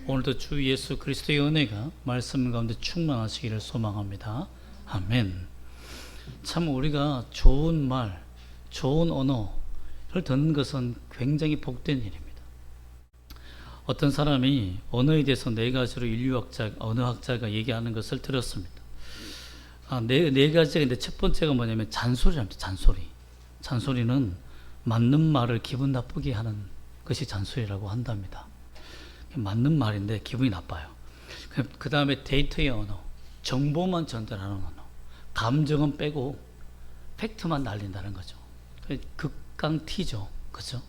오늘도 주 예수 그리스도의 은혜가 말씀 가운데 충만하시기를 소망합니다. 아멘. 참 우리가 좋은 말, 좋은 언어를 듣는 것은 굉장히 복된 일입니다. 어떤 사람이 언어에 대해서 네 가지로 언어학자가 얘기하는 것을 들었습니다. 네 가지가 있는데 첫 번째가 뭐냐면 잔소리랍니다. 잔소리는 맞는 말을 기분 나쁘게 하는 것이 잔소리라고 한답니다. 맞는 말인데 기분이 나빠요. 그 다음에 데이터의 언어, 정보만 전달하는 언어, 감정은 빼고 팩트만 날린다는 거죠. 극강티죠, 그렇죠?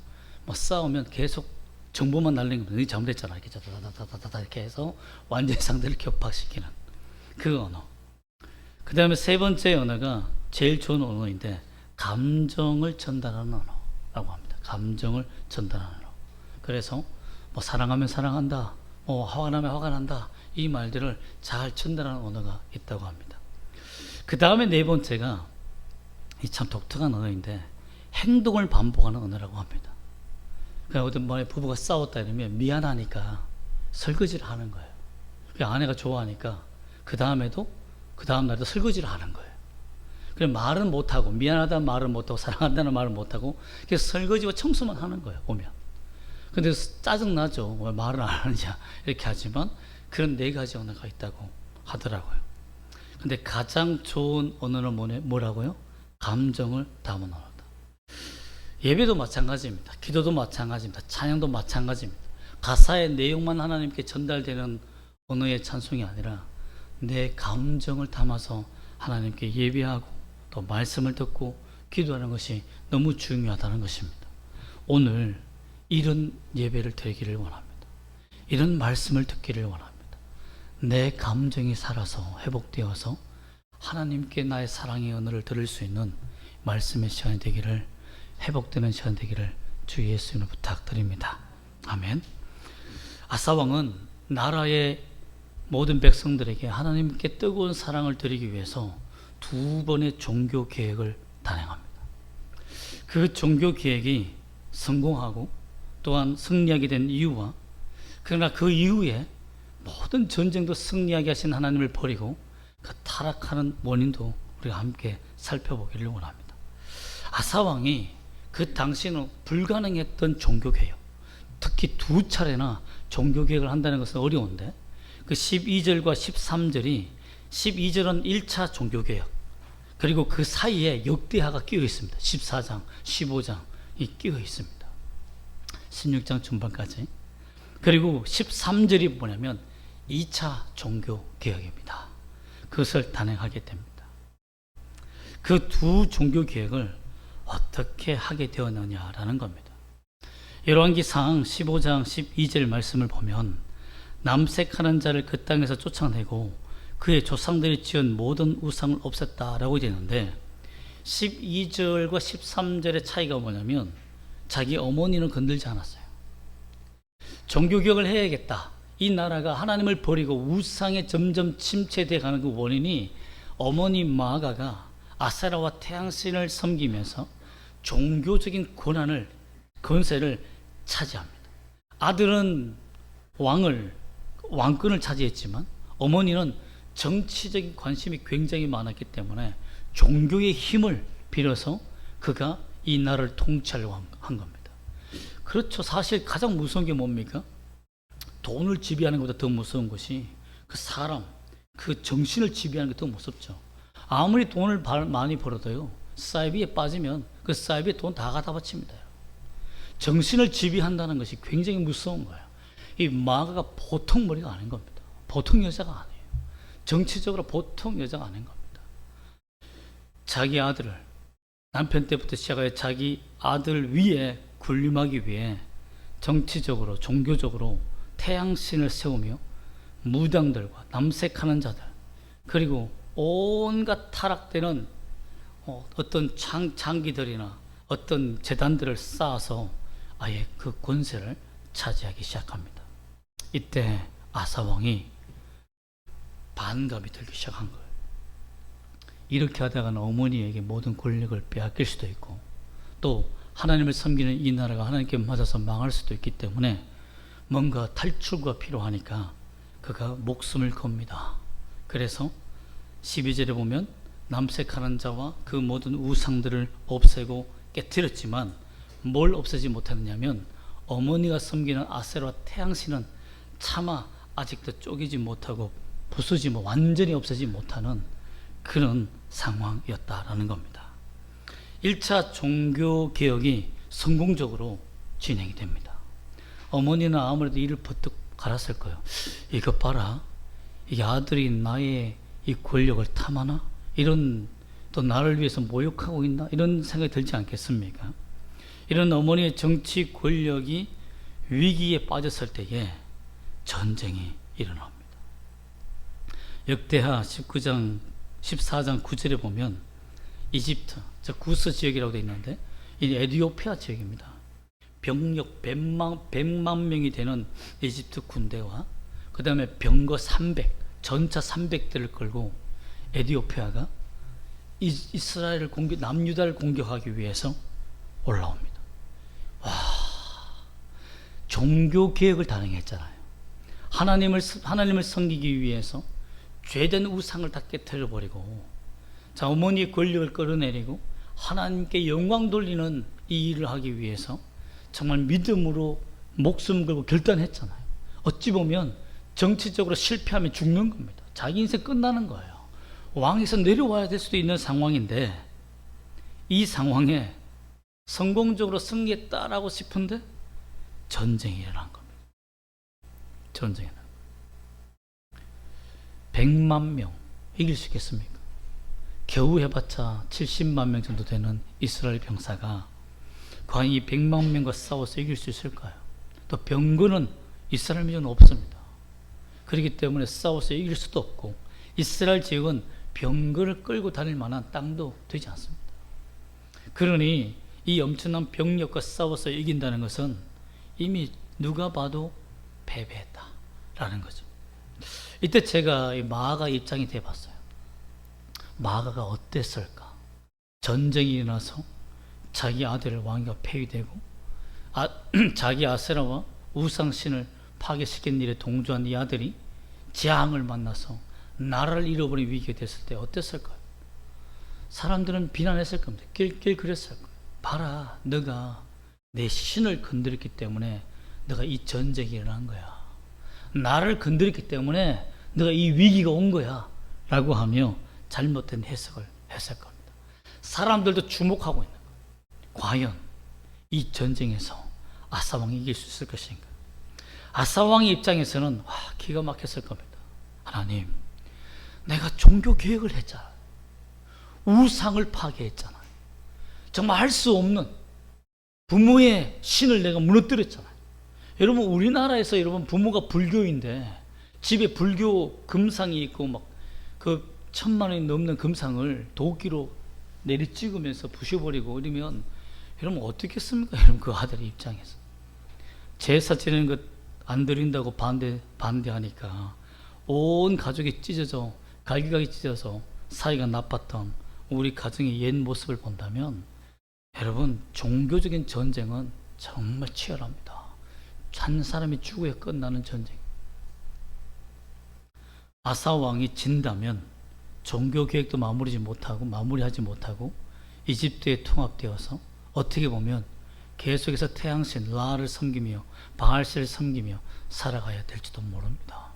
뭐 싸우면 계속 정보만 날리는 거, 너 잘못했잖아 이렇게 다다다다다 이렇게 해서 완전히 상대를 격파시키는 그 언어. 그 다음에 세 번째 언어가 제일 좋은 언어인데 감정을 전달하는 언어라고 합니다. 감정을 전달하는 언어. 그래서 뭐 사랑하면 사랑한다, 뭐 화가 나면 화가 난다, 이 말들을 잘 전달하는 언어가 있다고 합니다. 그 다음에 네 번째가 이 참 독특한 언어인데 행동을 반복하는 언어라고 합니다. 그러니까 어떤 말에 부부가 싸웠다 이러면 미안하니까 설거지를 하는 거예요. 아내가 좋아하니까 그 다음 날도 설거지를 하는 거예요. 그래서 말은 못하고, 미안하다는 말은 못하고, 사랑한다는 말은 못하고, 그래서 설거지와 청소만 하는 거예요, 오면. 근데 짜증나죠. 왜 말을 안 하느냐. 이렇게 하지만 그런 네 가지 언어가 있다고 하더라고요. 근데 가장 좋은 언어는 뭐라고요? 감정을 담은 언어다. 예배도 마찬가지입니다. 기도도 마찬가지입니다. 찬양도 마찬가지입니다. 가사의 내용만 하나님께 전달되는 언어의 찬송이 아니라 내 감정을 담아서 하나님께 예배하고 또 말씀을 듣고 기도하는 것이 너무 중요하다는 것입니다. 오늘 이런 예배를 드리기를 원합니다. 이런 말씀을 듣기를 원합니다. 내 감정이 살아서 회복되어서 하나님께 나의 사랑의 언어를 들을 수 있는 말씀의 시간이 되기를, 회복되는 시간 되기를 주 예수님을 부탁드립니다. 아멘. 아사왕은 나라의 모든 백성들에게 하나님께 뜨거운 사랑을 드리기 위해서 두 번의 종교 계획을 단행합니다. 그 종교 계획이 성공하고 또한 승리하게 된 이유와, 그러나 그 이후에 모든 전쟁도 승리하게 하신 하나님을 버리고 그 타락하는 원인도 우리가 함께 살펴보기를 원합니다. 아사왕이 그 당시는 불가능했던 종교개혁, 특히 두 차례나 종교개혁을 한다는 것은 어려운데 그 12절과 13절이 12절은 1차 종교개혁, 그리고 그 사이에 역대하가 끼어 있습니다. 14장, 15장이 끼어 있습니다. 16장 중반까지. 그리고 13절이 뭐냐면 2차 종교개혁입니다. 그것을 단행하게 됩니다. 그 두 종교개혁을 어떻게 하게 되었느냐라는 겁니다. 열왕기상 15장 12절 말씀을 보면 남색하는 자를 그 땅에서 쫓아내고 그의 조상들이 지은 모든 우상을 없앴다라고 되는데 12절과 13절의 차이가 뭐냐면 자기 어머니는 건들지 않았어요. 종교개혁을 해야겠다. 이 나라가 하나님을 버리고 우상에 점점 침체되어 가는 그 원인이 어머니 마아가가 아세라와 태양신을 섬기면서 종교적인 권세를 차지합니다. 아들은 왕권을 차지했지만 어머니는 정치적인 관심이 굉장히 많았기 때문에 종교의 힘을 빌어서 그가 이 나라를 통치하려고 한 겁니다. 그렇죠. 사실 가장 무서운 게 뭡니까? 돈을 지배하는 것보다 더 무서운 것이 그 사람, 그 정신을 지배하는 게 더 무섭죠. 아무리 돈을 많이 벌어도요, 사이비에 빠지면 그 사이비에 돈 다 갖다 바칩니다. 정신을 지배한다는 것이 굉장히 무서운 거예요. 이 마가가 보통 머리가 아닌 겁니다. 보통 여자가 아니에요. 정치적으로 보통 여자가 아닌 겁니다. 자기 아들을, 남편 때부터 시작하여 자기 아들 위에 군림하기 위해 정치적으로, 종교적으로 태양신을 세우며 무당들과 남색하는 자들, 그리고 온갖 타락되는 어떤 장기들이나 어떤 재단들을 쌓아서 아예 그 권세를 차지하기 시작합니다. 이때 아사왕이 반감이 들기 시작한 거예요. 이렇게 하다가는 어머니에게 모든 권력을 빼앗길 수도 있고 또 하나님을 섬기는 이 나라가 하나님께 맞아서 망할 수도 있기 때문에 뭔가 탈출구가 필요하니까 그가 목숨을 겁니다. 그래서 12절에 보면 남색하는 자와 그 모든 우상들을 없애고 깨뜨렸지만 뭘 없애지 못하느냐면 어머니가 섬기는 아세라 태양신은 차마 아직도 쪼개지 못하고 부수지 완전히 없애지 못하는 그런 상황이었다라는 겁니다. 1차 종교개혁이 성공적으로 진행이 됩니다. 어머니는 아무래도 이를 버뜩 갈았을 거예요. 이것 봐라, 이 아들이 나의 이 권력을 탐하나? 이런, 또 나를 위해서 모욕하고 있나? 이런 생각이 들지 않겠습니까? 이런 어머니의 정치 권력이 위기에 빠졌을 때에 전쟁이 일어납니다. 역대하 14장 9절에 보면 이집트, 구스 지역이라고 되어 있는데 이 에티오피아 지역입니다. 병력 100만 명이 되는 이집트 군대와 그 다음에 병거 300, 전차 300대를 끌고 에티오피아가 이스라엘을 남유다를 공격하기 위해서 올라옵니다. 와, 종교개혁을 단행했잖아요. 하나님을 섬기기 위해서 죄된 우상을 다 깨트려버리고, 자, 어머니의 권력을 끌어내리고 하나님께 영광 돌리는 이 일을 하기 위해서 정말 믿음으로 목숨 걸고 결단했잖아요. 어찌 보면 정치적으로 실패하면 죽는 겁니다. 자기 인생 끝나는 거예요. 왕에서 내려와야 될 수도 있는 상황인데, 이 상황에 성공적으로 승리했다라고 싶은데 전쟁이 일어난 겁니다. 전쟁이 일어난 거예요. 100만 명 이길 수 있겠습니까? 겨우 해봤자 70만 명 정도 되는 이스라엘 병사가 과연 이 100만 명과 싸워서 이길 수 있을까요? 또 병거는 이스라엘 민족은 없습니다. 그렇기 때문에 싸워서 이길 수도 없고, 이스라엘 지역은 병거를 끌고 다닐 만한 땅도 되지 않습니다. 그러니 이 엄청난 병력과 싸워서 이긴다는 것은 이미 누가 봐도 패배했다라는 거죠. 이때 제가 이 마아가 입장이 돼 봤어요. 마아가 어땠을까? 전쟁이 일어나서 자기 아들을 왕위가 폐위되고 자기 아세라와 우상신을 파괴시킨 일에 동조한 이 아들이 재앙을 만나서 나라를 잃어버린 위기가 됐을 때 어땠을까요? 사람들은 비난했을 겁니다. 낄낄거렸을 거예요. 봐라, 너가 내 신을 건드렸기 때문에 너가 이 전쟁이 일어난 거야. 나를 건드렸기 때문에 너가 이 위기가 온 거야 라고 하며 잘못된 해석을 했을 겁니다. 사람들도 주목하고 있는 거예요. 과연 이 전쟁에서 아사왕이 이길 수 있을 것인가? 아사왕의 입장에서는 기가 막혔을 겁니다. 하나님, 내가 종교개혁을 했잖아. 우상을 파괴했잖아. 정말 할 수 없는 부모의 신을 내가 무너뜨렸잖아요. 여러분, 우리나라에서 여러분 부모가 불교인데 집에 불교 금상이 있고 막 그 1000만 원이 넘는 금상을 도끼로 내리 찍으면서 부셔버리고 이러면 여러분 어떻겠습니까? 여러분 그 아들의 입장에서 제사 지내는 것 안 드린다고 반대하니까 온 가족이 찢어져 갈기갈기 찢어서 사이가 나빴던 우리 가정의 옛 모습을 본다면 여러분, 종교적인 전쟁은 정말 치열합니다. 한 사람이 죽어야 끝나는 전쟁. 아사 왕이 진다면 종교 계획도 마무리하지 못하고 이집트에 통합되어서 어떻게 보면 계속해서 태양신 라를 섬기며 바알신을 섬기며 살아가야 될지도 모릅니다.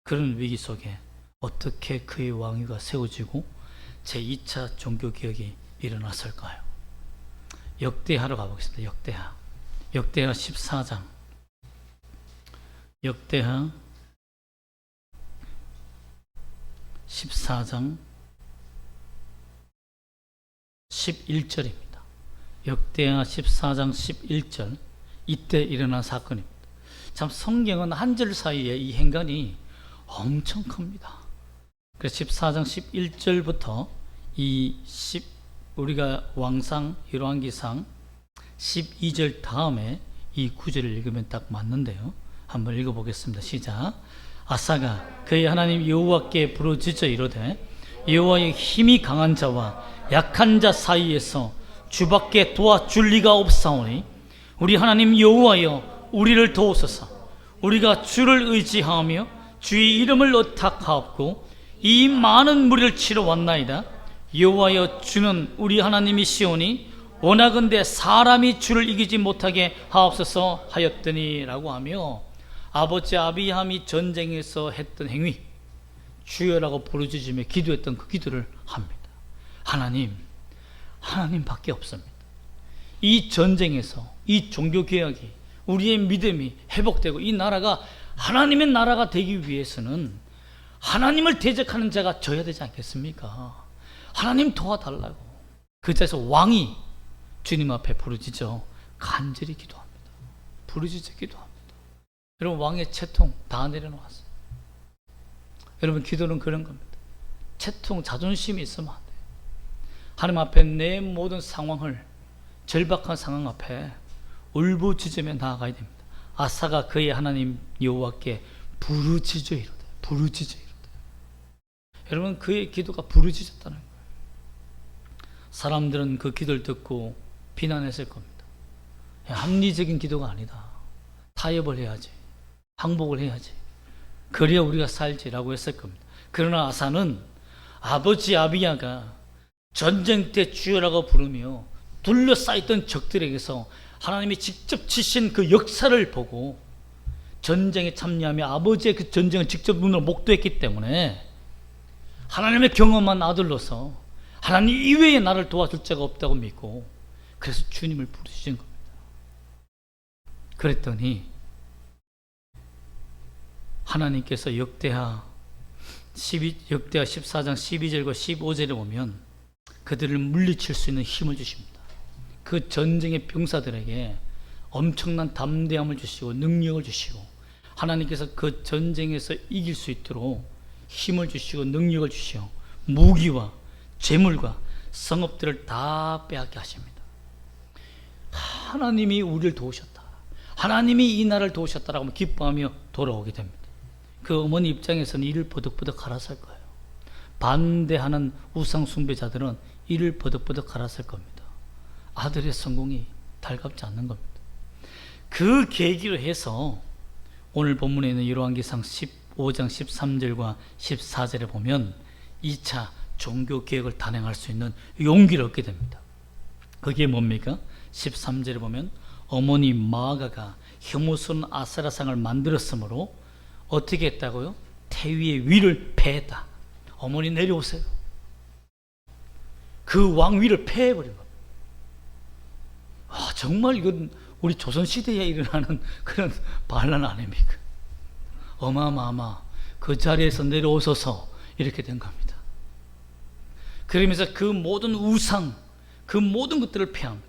그런 위기 속에 어떻게 그의 왕위가 세워지고 제2차 종교개혁이 일어났을까요? 역대하로 가보겠습니다. 역대하 14장. 역대하 14장 11절입니다. 역대하 14장 11절. 이때 일어난 사건입니다. 참 성경은 한 절 사이에 이 행간이 엄청 큽니다. 그래서 14장 11절부터 우리가 왕상 열왕기상 12절 다음에 이 구절을 읽으면 딱 맞는데요. 한번 읽어보겠습니다. 시작. 아사가 그의 하나님 여호와께 부르짖어 이르되 여호와의 힘이 강한 자와 약한 자 사이에서 주밖에 도와줄 리가 없사오니 우리 하나님 여호와여 우리를 도우소서. 우리가 주를 의지하며 주의 이름을 의탁하옵고 이 많은 무리를 치러 왔나이다. 여호와여, 주는 우리 하나님이시오니 원하건대 사람이 주를 이기지 못하게 하옵소서 하였더니라고 하며, 아버지 아비함이 전쟁에서 했던 행위, 주여라고 부르짖으며 기도했던 그 기도를 합니다. 하나님밖에 없습니다. 이 전쟁에서 이 종교개혁이, 우리의 믿음이 회복되고 이 나라가 하나님의 나라가 되기 위해서는 하나님을 대적하는 자가 져야 되지 않겠습니까? 하나님 도와달라고 그 자리에서 왕이 주님 앞에 부르짖어 간절히 기도합니다. 부르짖어 기도합니다. 여러분, 왕의 채통 다 내려놓았어요. 여러분, 기도는 그런 겁니다. 채통, 자존심이 있으면 안 돼요. 하나님 앞에 내 모든 상황을, 절박한 상황 앞에 울부짖으며 나아가야 됩니다. 아사가 그의 하나님 여호와께 부르짖어 이르되, 부르짖어 이르되. 여러분, 그의 기도가 부르짖었다는 거예요. 사람들은 그 기도를 듣고 비난했을 겁니다. 합리적인 기도가 아니다. 타협을 해야지, 항복을 해야지, 그래야 우리가 살지라고 했을 겁니다. 그러나 아사는 아버지 아비야가 전쟁 때 주여라고 부르며 둘러싸였던 적들에게서 하나님이 직접 치신 그 역사를 보고 전쟁에 참여하며 아버지의 그 전쟁을 직접 눈으로 목도했기 때문에 하나님의 경험한 아들로서 하나님 이외에 나를 도와줄 자가 없다고 믿고, 그래서 주님을 부르신 겁니다. 그랬더니 하나님께서 역대하 14장 12절과 15절에 보면 그들을 물리칠 수 있는 힘을 주십니다. 그 전쟁의 병사들에게 엄청난 담대함을 주시고 능력을 주시고, 하나님께서 그 전쟁에서 이길 수 있도록 힘을 주시고 능력을 주시고 무기와 재물과 성읍들을 다 빼앗게 하십니다. 하나님이 우리를 도우셨다, 하나님이 이 나라를 도우셨다라고 하면 기뻐하며 돌아오게 됩니다. 그 어머니 입장에서는 이를 버덕버덕 갈았을 거예요. 반대하는 우상 숭배자들은 이를 버덕버덕 갈았을 겁니다. 아들의 성공이 달갑지 않는 겁니다. 그 계기로 해서 오늘 본문에 있는 열왕기상 15장 13절과 14절에 보면 2차 종교개혁을 단행할 수 있는 용기를 얻게 됩니다. 그게 뭡니까? 13절에 보면 어머니 마아가가 혐오스러운 아세라상을 만들었으므로 어떻게 했다고요? 태위의 위를 패했다. 어머니 내려오세요. 그 왕 위를 패해버린 겁니다. 정말 이건 우리 조선시대에 일어나는 그런 반란 아닙니까? 어마어마하마 그 자리에서 내려오셔서 이렇게 된 겁니다. 그러면서 그 모든 우상, 그 모든 것들을 패합니다.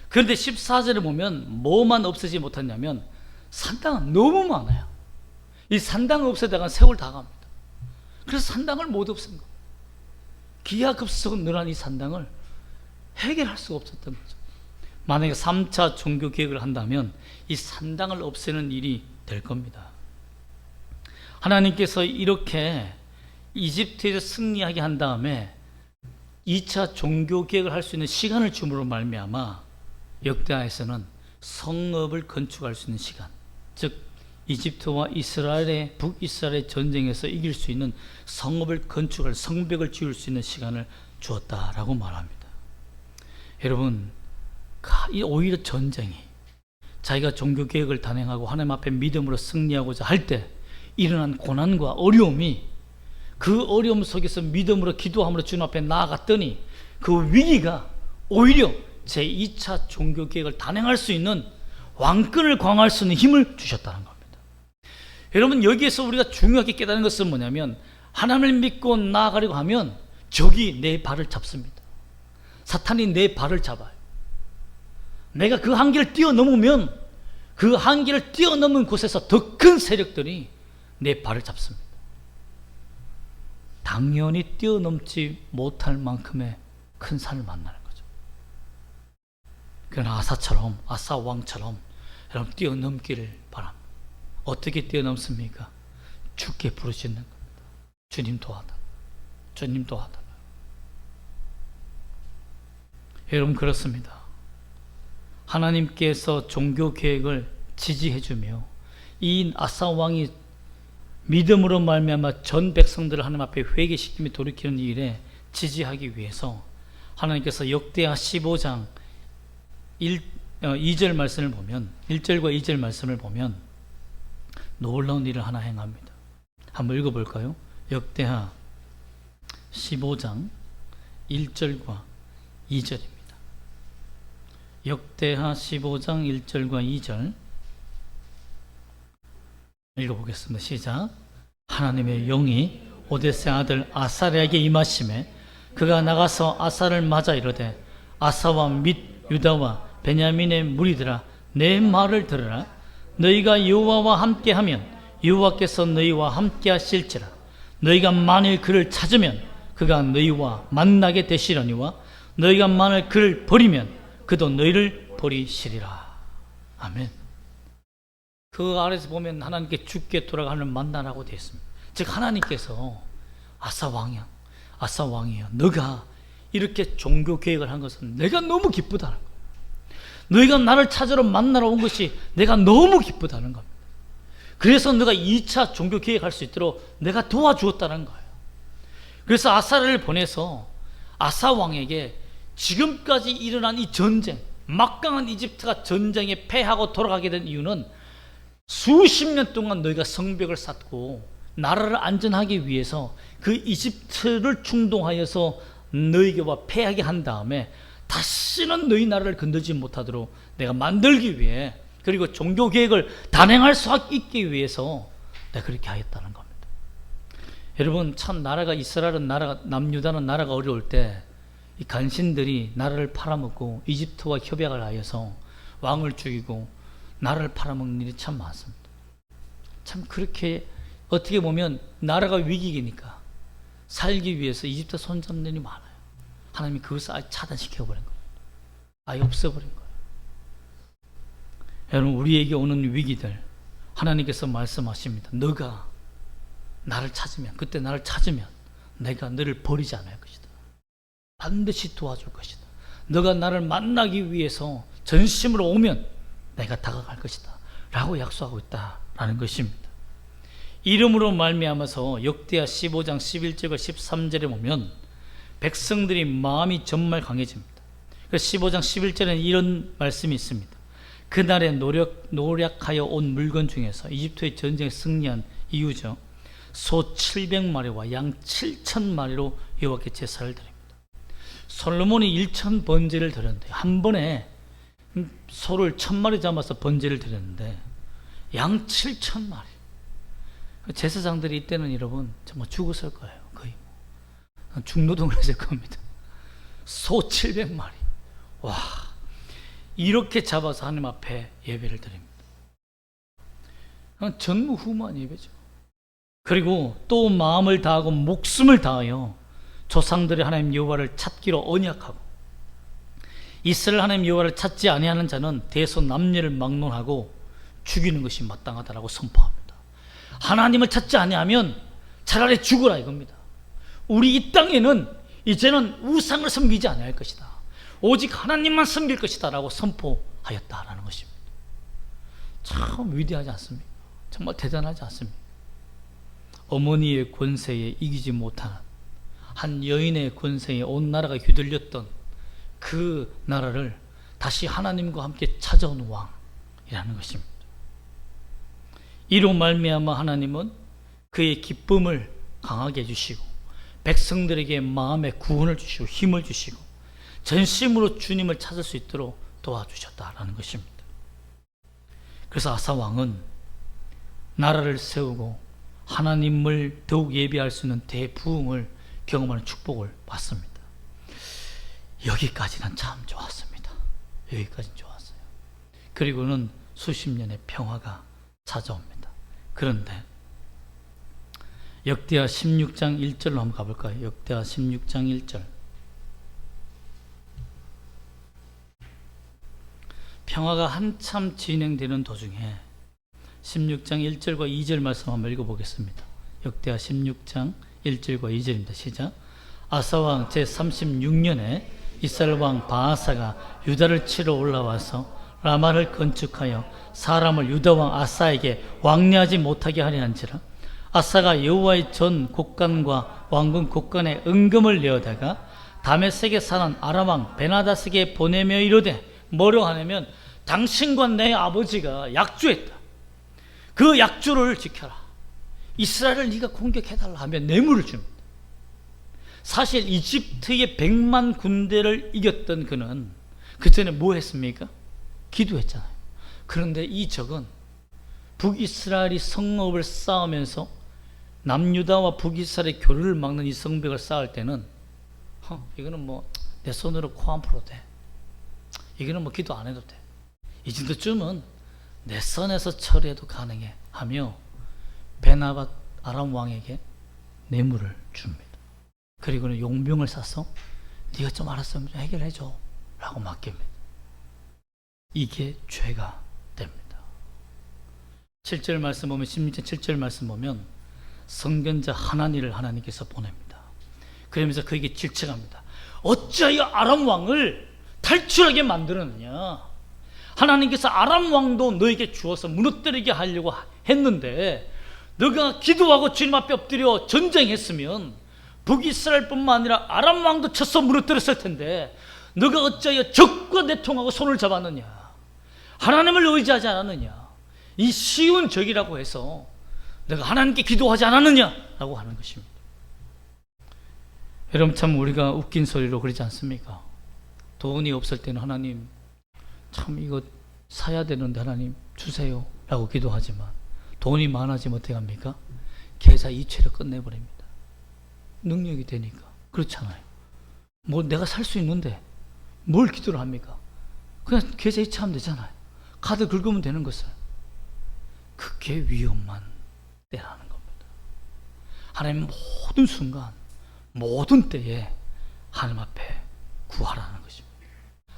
그런데 14절에 보면 뭐만 없애지 못했냐면 산당은 너무 많아요. 이 산당을 없애다가 세월 다 갑니다. 그래서 산당을 못 없앤 겁니다. 기하급수적으로 늘어난 이 산당을 해결할 수가 없었던 거죠. 만약에 3차 종교개혁을 한다면 이 산당을 없애는 일이 될 겁니다. 하나님께서 이렇게 이집트에서 승리하게 한 다음에 2차 종교개혁을 할 수 있는 시간을 줌으로 말미암아 역대하에서는 성읍을 건축할 수 있는 시간, 즉 이집트와 이스라엘의 북이스라엘의 전쟁에서 이길 수 있는 성읍을 건축할, 성벽을 지을 수 있는 시간을 주었다라고 말합니다. 여러분, 오히려 전쟁이 자기가 종교개혁을 단행하고 하나님 앞에 믿음으로 승리하고자 할 때 일어난 고난과 어려움이, 그 어려움 속에서 믿음으로 기도함으로 주님 앞에 나아갔더니 그 위기가 오히려 제2차 종교개혁을 단행할 수 있는 왕권을 강화할 수 있는 힘을 주셨다는 겁니다. 여러분, 여기에서 우리가 중요하게 깨닫는 것은 뭐냐면 하나님을 믿고 나아가려고 하면 적이 내 발을 잡습니다. 사탄이 내 발을 잡아요. 내가 그 한계를 뛰어넘으면 그 한계를 뛰어넘은 곳에서 더 큰 세력들이 내 발을 잡습니다. 당연히 뛰어넘지 못할 만큼의 큰 산을 만나는 거죠. 그러나 아사 왕처럼 여러분 뛰어넘기를 바랍니다. 어떻게 뛰어넘습니까? 주께 부르짖는 겁니다. 주님 도와달라, 주님 도와달라. 여러분, 그렇습니다. 하나님께서 종교개혁을 지지해주며 이 아사 왕이 믿음으로 말미암아 전 백성들을 하나님 앞에 회개시키며 돌이키는 일에 지지하기 위해서 하나님께서 역대하 15장 2절 말씀을 보면 1절과 2절 말씀을 보면 놀라운 일을 하나 행합니다. 한번 읽어볼까요? 역대하 15장 1절과 2절입니다. 역대하 15장 1절과 2절 읽어보겠습니다. 시작. 하나님의 영이 오데스의 아들 아사랴에게 임하심에 그가 나가서 아사를 맞아 이르되 아사와 및 유다와 베냐민의 무리들아 내 말을 들으라. 너희가 여호와와 함께하면 여호와께서 너희와 함께하실지라. 너희가 만일 그를 찾으면 그가 너희와 만나게 되시려니와 너희가 만일 그를 버리면 그도 너희를 버리시리라. 아멘. 그 아래에서 보면 하나님께 죽게 돌아가는 만나라고 되어 있습니다. 즉 하나님께서 아사 왕이여 너가 이렇게 종교 계획을 한 것은 내가 너무 기쁘다는 거예요. 너희가 나를 찾으러 만나러 온 것이 내가 너무 기쁘다는 겁니다. 그래서 너가 2차 종교 계획할 수 있도록 내가 도와주었다는 거예요. 그래서 아사를 보내서 아사 왕에게 지금까지 일어난 이 전쟁, 막강한 이집트가 전쟁에 패하고 돌아가게 된 이유는 수십 년 동안 너희가 성벽을 쌓고 나라를 안전하기 위해서 그 이집트를 충동하여서 너희가 패하게 한 다음에 다시는 너희 나라를 건드지 못하도록 내가 만들기 위해, 그리고 종교 계획을 단행할 수 있기 위해서 내가 그렇게 하였다는 겁니다. 여러분, 참 나라가 이스라엘은 나라가, 남유다는 나라가 어려울 때 이 간신들이 나라를 팔아먹고 이집트와 협약을 하여서 왕을 죽이고 나라를 팔아먹는 일이 참 많습니다. 참 그렇게 어떻게 보면 나라가 위기니까 살기 위해서 이집트 손잡는 일이 많아요. 하나님이 그것을 아예 차단시켜버린 거예요. 아예 없애버린 거예요. 여러분, 우리에게 오는 위기들 하나님께서 말씀하십니다. 너가 나를 찾으면, 그때 나를 찾으면 내가 너를 버리지 않을 것이다. 반드시 도와줄 것이다. 너가 나를 만나기 위해서 전심으로 오면 내가 다가갈 것이다 라고 약속하고 있다라는 것입니다. 이름으로 말미암아서 역대하 15장 11절과 13절에 보면 백성들이 마음이 정말 강해집니다. 15장 11절에는 이런 말씀이 있습니다. 그날에 노력하여 온 물건 중에서 이집트의 전쟁에 승리한 이유죠. 소 700마리와 양 7,000마리로 여호와께 제사를 드립니다. 솔로몬이 1,000 번제를 드렸는데, 한 번에 소를 1,000마리 잡아서 번제를 드렸는데 양 7,000마리. 제사장들이 이때는 여러분 정말 죽었을 거예요. 거의 중노동을 했을 겁니다. 소 700마리. 와, 이렇게 잡아서 하나님 앞에 예배를 드립니다. 전무후무한 예배죠. 그리고 또 마음을 다하고 목숨을 다하여 조상들이 하나님 여호와를 찾기로 언약하고, 이스라엘 하나님 여호와를 찾지 아니하는 자는 대소 남녀를 막론하고 죽이는 것이 마땅하다라고 선포합니다. 하나님을 찾지 아니하면 차라리 죽으라 이겁니다. 우리 이 땅에는 이제는 우상을 섬기지 아니할 것이다. 오직 하나님만 섬길 것이다 라고 선포하였다라는 것입니다. 참 위대하지 않습니까? 정말 대단하지 않습니까? 어머니의 권세에 이기지 못하는 한 여인의 권세에 온 나라가 휘둘렸던 그 나라를 다시 하나님과 함께 찾아온 왕이라는 것입니다. 이로 말미암아 하나님은 그의 기쁨을 강하게 해주시고 백성들에게 마음의 구원을 주시고 힘을 주시고 전심으로 주님을 찾을 수 있도록 도와주셨다라는 것입니다. 그래서 아사 왕은 나라를 세우고 하나님을 더욱 예배할 수 있는 대부흥을 경험하는 축복을 받습니다. 여기까지는 참 좋았습니다. 여기까지는 좋았어요. 그리고는 수십 년의 평화가 찾아옵니다. 그런데 역대하 16장 1절로 한번 가볼까요? 역대하 16장 1절. 평화가 한참 진행되는 도중에 16장 1절과 2절 말씀 한번 읽어보겠습니다. 역대하 16장 1절과 2절입니다. 시작. 아사왕 제36년에 이스라엘 왕 바아사가 유다를 치러 올라와서 라마를 건축하여 사람을 유다왕 아사에게 왕래하지 못하게 하려 한지라. 아사가 여호와의 전 곡간과 왕궁 곡간에 은금을 내어다가 다메섹에 사는 아람왕 베나다스에게 보내며 이르되, 뭐로 하냐면 당신과 내 아버지가 약주했다. 그 약주를 지켜라. 이스라엘을 네가 공격해달라 하면 뇌물을 줍니다. 사실 이집트의 100만 군대를 이겼던 그는 그 전에 뭐 했습니까? 기도했잖아요. 그런데 이 적은 북이스라엘이 성읍을 쌓으면서 남유다와 북이스라엘의 교류를 막는 이 성벽을 쌓을 때는 이거는 뭐 내 손으로 코 안 풀어도 돼. 이거는 뭐 기도 안 해도 돼. 이 정도쯤은 내 선에서 처리해도 가능해 하며 베나밧 아람 왕에게 뇌물을 줍니다. 그리고는 용병을 쏴서 네가 좀 알아서 좀 해결해줘 라고 맡깁니다. 이게 죄가 됩니다. 7절 말씀 보면, 16절 7절 말씀 보면 선견자 하나니를 하나님께서 보냅니다. 그러면서 그에게 질책합니다. 어찌하여 아람 왕을 탈출하게 만들었느냐. 하나님께서 아람 왕도 너에게 주어서 무너뜨리게 하려고 했는데 너가 기도하고 주님 앞에 엎드려 전쟁했으면 북이스라엘뿐만 아니라 아람 왕도 쳐서 무너뜨렸을 텐데 너가 어찌하여 적과 내통하고 손을 잡았느냐. 하나님을 의지하지 않았느냐. 이 쉬운 적이라고 해서 내가 하나님께 기도하지 않았느냐라고 하는 것입니다. 여러분, 참 우리가 웃긴 소리로 그러지 않습니까? 돈이 없을 때는 하나님 참 이거 사야 되는데 하나님 주세요 라고 기도하지만 돈이 많아지면 어떻게 합니까? 계좌 이체로 끝내버립니다. 능력이 되니까. 그렇잖아요. 뭐 내가 살 수 있는데 뭘 기도를 합니까? 그냥 계좌 이체하면 되잖아요. 카드 긁으면 되는 것을. 그게 위험한 때라는 겁니다. 하나님 모든 순간 모든 때에 하나님 앞에 구하라는 것입니다.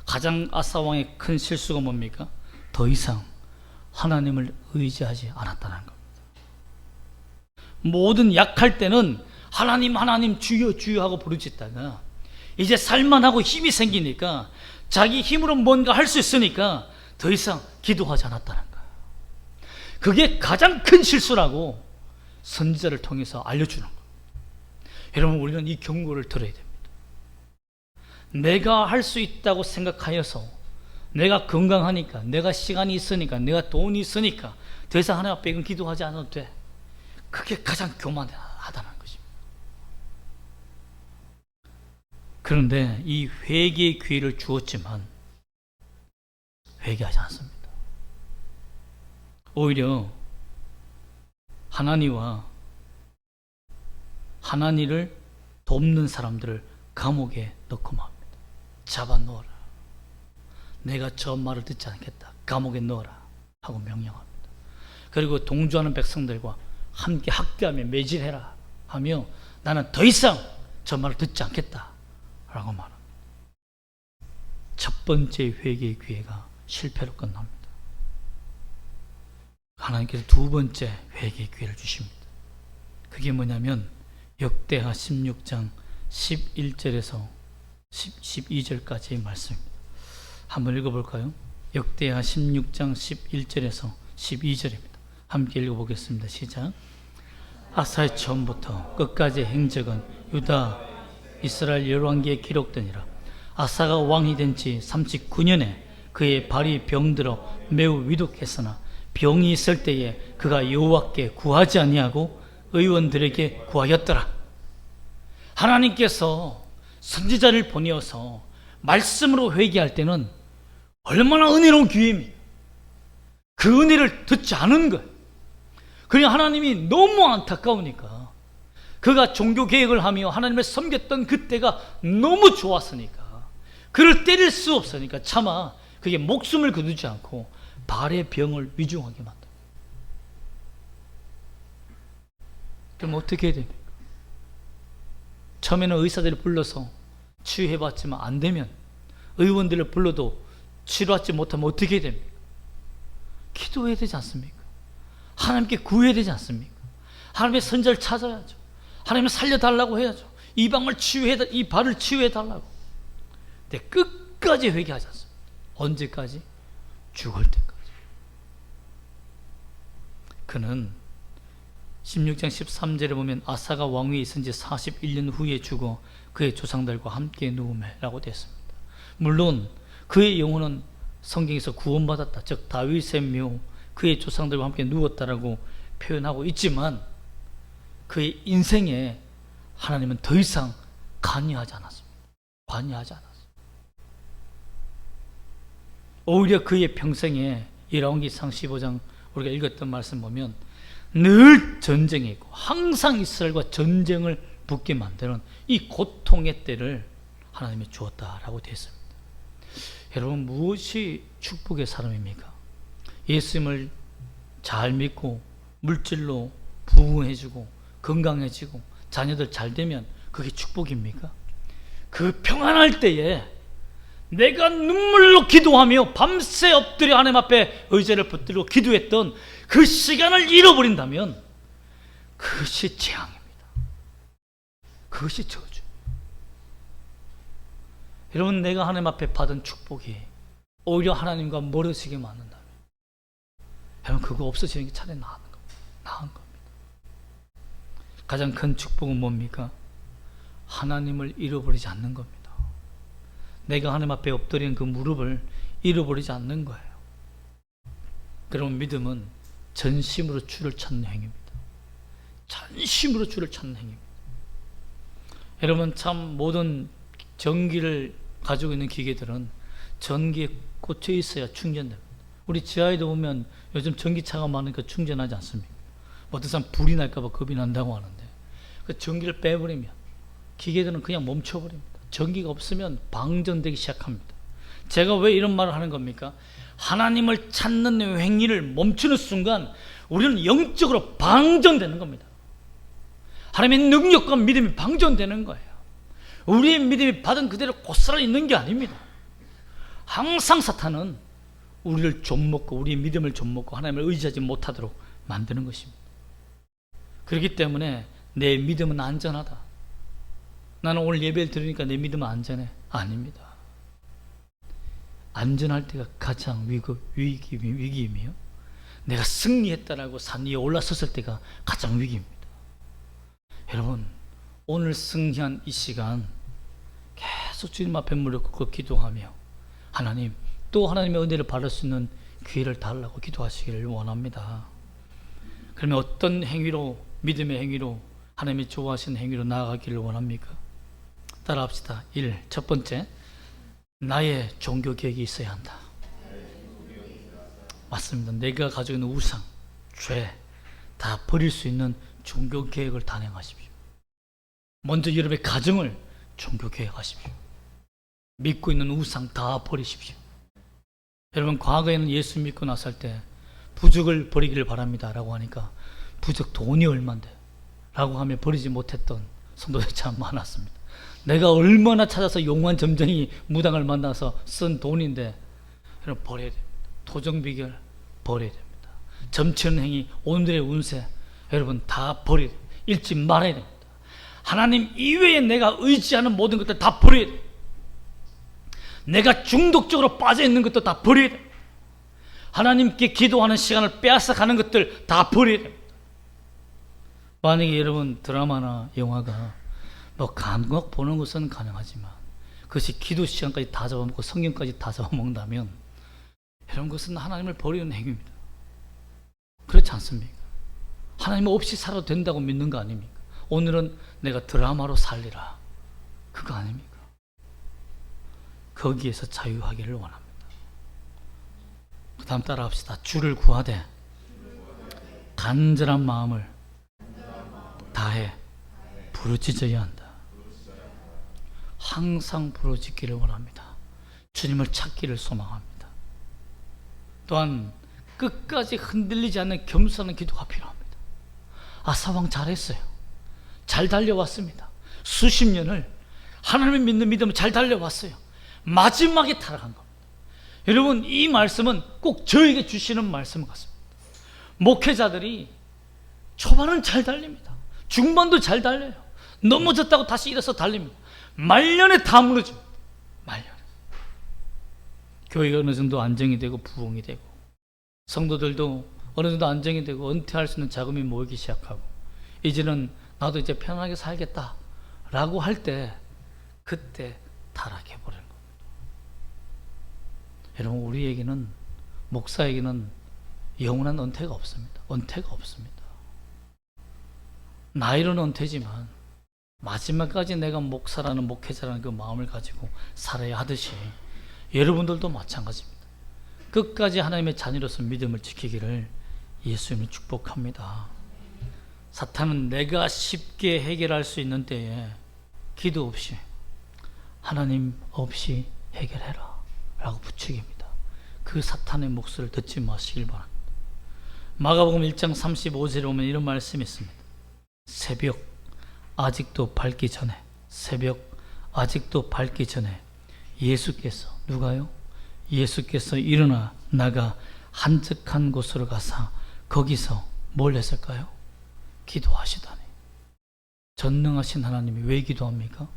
가장 아사 왕의 큰 실수가 뭡니까? 더 이상 하나님을 의지하지 않았다는 겁니다. 모든 약할 때는 하나님 하나님 주여 주여 하고 부르짖다가 이제 살만하고 힘이 생기니까 자기 힘으로 뭔가 할 수 있으니까 더 이상 기도하지 않았다는 거예요. 그게 가장 큰 실수라고 선지자를 통해서 알려주는 거예요. 여러분, 우리는 이 경고를 들어야 됩니다. 내가 할 수 있다고 생각하여서 내가 건강하니까, 내가 시간이 있으니까, 내가 돈이 있으니까 더 이상 하나님 앞에 이건 기도하지 않아도 돼. 그게 가장 교만하다는 것입니다. 그런데 이 회개의 기회를 주었지만 회개하지 않습니다. 오히려 하나니를 돕는 사람들을 감옥에 넣고 맙니다. 잡아 넣어라. 내가 저 말을 듣지 않겠다. 감옥에 넣어라 하고 명령합니다. 그리고 동조하는 백성들과 함께 학대하며 매질해라 하며 나는 더 이상 저 말을 듣지 않겠다 라고 말합니다. 첫 번째 회개의 기회가 실패로 끝납니다. 하나님께서 두 번째 회개의 기회를 주십니다. 그게 뭐냐면 역대하 16장 11절에서 12절까지의 말씀입니다. 한번 읽어볼까요? 역대하 16장 11절에서 12절입니다. 함께 읽어보겠습니다. 시작. 아사의 처음부터 끝까지의 행적은 유다 이스라엘 열왕기에 기록되니라. 아사가 왕이 된 지 39년에 그의 발이 병들어 매우 위독했으나 병이 있을 때에 그가 여호와께 구하지 아니하고 의원들에게 구하였더라. 하나님께서 선지자를 보내어서 말씀으로 회개할 때는 얼마나 은혜로운 기회입니까? 그 은혜를 듣지 않은 거예요. 그냥 하나님이 너무 안타까우니까 그가 종교 개혁을 하며 하나님을 섬겼던 그때가 너무 좋았으니까 그를 때릴 수 없으니까 차마 그게 목숨을 거두지 않고 발의 병을 위중하게 만듭니다. 그럼 어떻게 해야 됩니까? 처음에는 의사들을 불러서 치유해봤지만 안 되면 의원들을 불러도 치료하지 못하면 어떻게 해야 됩니까? 기도해야 되지 않습니까? 하나님께 구해야 되지 않습니까? 하나님의 선자를 찾아야죠. 하나님을 살려달라고 해야죠. 이 발을 치유해달라고. 근데 끝까지 회개하지 않습니다. 언제까지? 죽을 때까지. 그는 16장 13절에 보면 아사가 왕위에 있은 지 41년 후에 죽어 그의 조상들과 함께 누우매라고 되어 있습니다. 물론 그의 영혼은 성경에서 구원받았다, 즉 다윗의 묘, 그의 조상들과 함께 누웠다라고 표현하고 있지만 그의 인생에 하나님은 더 이상 관여하지 않았습니다. 관여하지 않았습니다. 오히려 그의 평생에 열왕기상 15장 우리가 읽었던 말씀 보면 늘 전쟁이 있고 항상 이스라엘과 전쟁을 붙게 만드는 이 고통의 때를 하나님이 주었다라고 되어 있습니다. 여러분, 무엇이 축복의 사람입니까? 예수님을 잘 믿고 물질로 부흥해주고 건강해지고 자녀들 잘 되면 그게 축복입니까? 그 평안할 때에 내가 눈물로 기도하며 밤새 엎드려 하나님 앞에 의자를 붙들고 기도했던 그 시간을 잃어버린다면 그것이 재앙입니다. 그것이 저주. 여러분, 내가 하나님 앞에 받은 축복이 오히려 하나님과 멀어지게 만든다면 여러분, 그거 없어지는 게 차라리 나은 겁니다. 가장 큰 축복은 뭡니까? 하나님을 잃어버리지 않는 겁니다. 내가 하나님 앞에 엎드린 그 무릎을 잃어버리지 않는 거예요. 그러면 믿음은 전심으로 주를 찾는 행위입니다. 전심으로 주를 찾는 행위입니다. 여러분, 참 모든 전기를 가지고 있는 기계들은 전기에 꽂혀 있어야 충전됩니다. 우리 지하에도 보면 요즘 전기차가 많으니까 충전하지 않습니까? 어떤 사람 불이 날까 봐 겁이 난다고 하는데 그 전기를 빼버리면 기계들은 그냥 멈춰버립니다. 전기가 없으면 방전되기 시작합니다. 제가 왜 이런 말을 하는 겁니까? 하나님을 찾는 행위를 멈추는 순간 우리는 영적으로 방전되는 겁니다. 하나님의 능력과 믿음이 방전되는 거예요. 우리의 믿음이 받은 그대로 고스란히 있는 게 아닙니다. 항상 사탄은 우리를 좀먹고 우리의 믿음을 좀먹고 하나님을 의지하지 못하도록 만드는 것입니다. 그렇기 때문에 내 믿음은 안전하다, 나는 오늘 예배를 들으니까 내 믿음은 안전해, 아닙니다. 안전할 때가 가장 위기이며 내가 승리했다라고 산 위에 올라섰을 때가 가장 위기입니다. 여러분, 오늘 승리한 이 시간 계속 주님 앞에 무릎 꿇고 기도하며 하나님, 또 하나님의 은혜를 받을 수 있는 기회를 달라고 기도하시기를 원합니다. 그러면 어떤 행위로, 믿음의 행위로, 하나님이 좋아하시는 행위로 나아가기를 원합니까? 따라합시다. 1. 첫 번째, 나의 종교 계획이 있어야 한다. 맞습니다. 내가 가지고 있는 우상, 죄 다 버릴 수 있는 종교 계획을 단행하십시오. 먼저 여러분의 가정을 종교 계획하십시오. 믿고 있는 우상 다 버리십시오. 여러분, 과거에는 예수 믿고 났을 때 부적을 버리기를 바랍니다 라고 하니까 부적 돈이 얼만데 라고 하며 버리지 못했던 성도들이 참 많았습니다. 내가 얼마나 찾아서 용환 점쟁이 무당을 만나서 쓴 돈인데 여러분, 버려야 됩니다. 토정비결 버려야 됩니다. 점치는 행위, 오늘의 운세 여러분 다 버려야 됩니다. 읽지 말아야 됩니다. 하나님 이외에 내가 의지하는 모든 것들 다 버려야 됩니다. 내가 중독적으로 빠져있는 것도 다 버려야 됩니다. 하나님께 기도하는 시간을 빼앗아가는 것들 다 버려야 됩니다. 만약에 여러분 드라마나 영화가 뭐 간혹 보는 것은 가능하지만 그것이 기도 시간까지 다 잡아먹고 성경까지 다 잡아먹는다면 여러분, 그것은 하나님을 버리는 행위입니다. 그렇지 않습니까? 하나님 없이 살아도 된다고 믿는 거 아닙니까? 오늘은 내가 드라마로 살리라, 그거 아닙니까? 거기에서 자유하기를 원합니다. 그 다음 따라 합시다. 주를 구하되 간절한 마음을 다해 부르짖어야 한다. 항상 부르짖기를 원합니다. 주님을 찾기를 소망합니다. 또한 끝까지 흔들리지 않는 겸손한 기도가 필요합니다. 아사왕 잘했어요. 잘 달려왔습니다. 수십 년을 하나님을 믿는 믿음을 잘 달려왔어요. 마지막에 타락한 겁니다. 여러분, 이 말씀은 꼭 저에게 주시는 말씀 같습니다. 목회자들이 초반은 잘 달립니다. 중반도 잘 달려요. 넘어졌다고 다시 일어서 달립니다. 말년에 다 무너집니다. 말년에. 교회가 어느 정도 안정이 되고 부흥이 되고 성도들도 어느 정도 안정이 되고 은퇴할 수 있는 자금이 모이기 시작하고 이제는 나도 이제 편하게 살겠다 라고 할 때 그때 타락해버리는 겁니다. 여러분, 우리에게는, 목사에게는 영원한 은퇴가 없습니다. 은퇴가 없습니다. 나이로는 은퇴지만 마지막까지 내가 목사라는, 목회자라는 그 마음을 가지고 살아야 하듯이 여러분들도 마찬가지입니다. 끝까지 하나님의 자녀로서 믿음을 지키기를 예수님을 축복합니다. 사탄은 내가 쉽게 해결할 수 있는 때에 기도 없이, 하나님 없이 해결해라 라고 부추깁니다. 그 사탄의 목소리를 듣지 마시길 바랍니다. 마가복음 1장 35절에 보면 이런 말씀이 있습니다. 새벽 아직도 밝기 전에, 새벽 아직도 밝기 전에 예수께서, 누가요? 예수께서 일어나 나가 한적한 곳으로 가사 거기서 뭘 했을까요? 기도하시다니. 전능하신 하나님이 왜 기도합니까?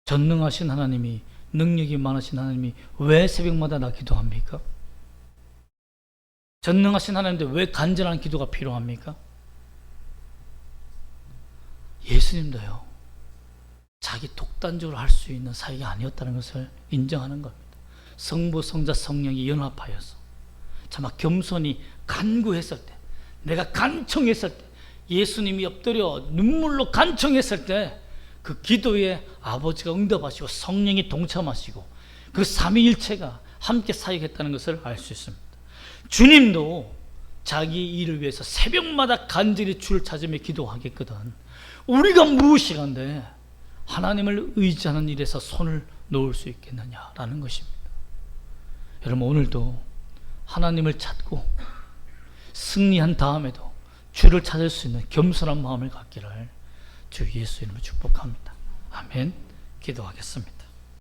전능하신 하나님이, 능력이 많으신 하나님이 왜 새벽마다 나 기도합니까? 전능하신 하나님인데 왜 간절한 기도가 필요합니까? 예수님도요, 자기 독단적으로 할 수 있는 사역이 아니었다는 것을 인정하는 겁니다. 성부, 성자, 성령이 연합하여서 참 겸손히 간구했을 때, 내가 간청했을 때, 예수님이 엎드려 눈물로 간청했을 때 그 기도에 아버지가 응답하시고 성령이 동참하시고 그 삼위일체가 함께 사역했다는 것을 알 수 있습니다. 주님도 자기 일을 위해서 새벽마다 간절히 주를 찾으며 기도하겠거든. 우리가 무엇이간데 하나님을 의지하는 일에서 손을 놓을 수 있겠느냐라는 것입니다. 여러분, 오늘도 하나님을 찾고 승리한 다음에도 주를 찾을 수 있는 겸손한 마음을 갖기를 주 예수 이름으로 축복합니다. 아멘. 기도하겠습니다.